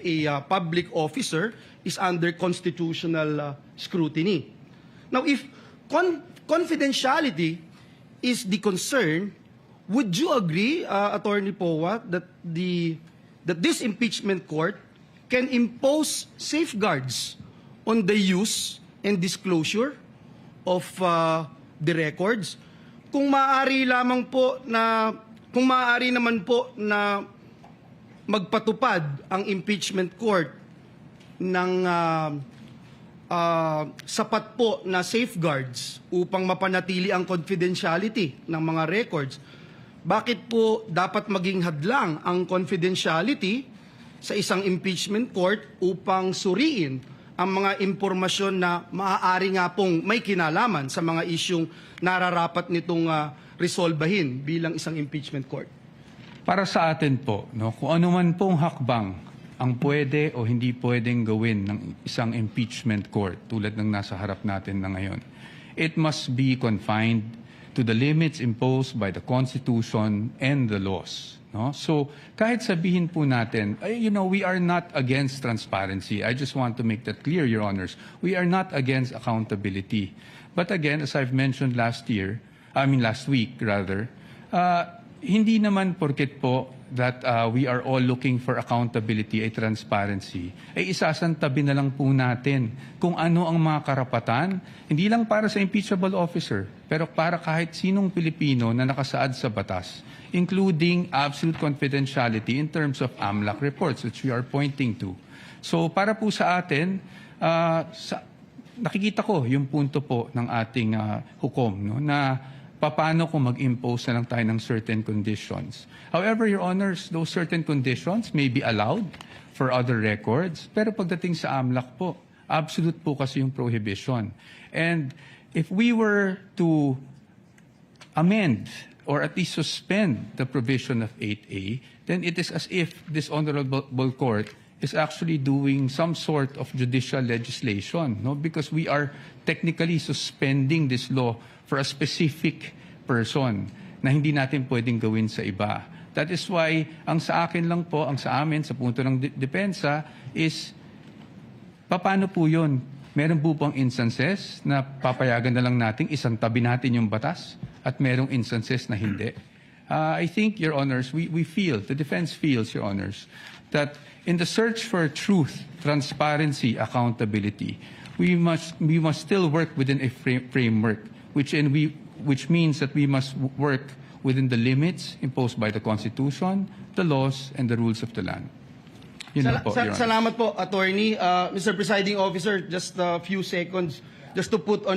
a public officer is under constitutional scrutiny. Now, if confidentiality is the concern, would you agree, Attorney Poa, that this impeachment court can impose safeguards on the use and disclosure of the records? Kung maaari naman po na magpatupad ang impeachment court ng sapat po na safeguards upang mapanatili ang confidentiality ng mga records, bakit po dapat maging hadlang ang confidentiality sa isang impeachment court upang suriin ang mga impormasyon na maaari nga pong may kinalaman sa mga isyung nararapat nitong resolbahin bilang isang impeachment court? Para sa atin po, kung ano man pong hakbang ang pwede o hindi pwedeng gawin ng isang impeachment court tulad ng nasa harap natin na ngayon, it must be confined to the limits imposed by the Constitution and the laws. So kahit sabihin po natin, we are not against transparency. I just want to make that clear, Your Honors. We are not against accountability. But again, as I've mentioned last week, hindi naman porket po that we are all looking for accountability ay transparency, ay isasantabi na lang po natin kung ano ang mga karapatan, hindi lang para sa impeachable officer, pero para kahit sinong Pilipino na nakasaad sa batas, including absolute confidentiality in terms of AMLAC reports, which we are pointing to. So para po sa atin, nakikita ko yung punto po ng ating hukom, na paano kung mag-impose na lang tayo ng certain conditions. However, Your Honors, those certain conditions may be allowed for other records, pero pagdating sa AMLAC po, absolute po kasi yung prohibition. And if we were to amend or at least suspend the provision of 8A, then it is as if this honorable court is actually doing some sort of judicial legislation, because we are technically suspending this law for a specific person na hindi natin pwedeng gawin sa iba. That is why, ang sa akin lang po, ang sa amin, sa punto ng depensa, is paano po yun? Meron po pang instances na papayagan na lang natin, isang tabi natin yung batas, at merong instances na hindi. I think, Your Honors, we feel, the defense feels, Your Honors, that in the search for truth, transparency, accountability, we must still work within a framework which means that we must work within the limits imposed by the Constitution, the laws, and the rules of the land. Salamat po, Attorney. Mr. Presiding Officer, just a few seconds just to put on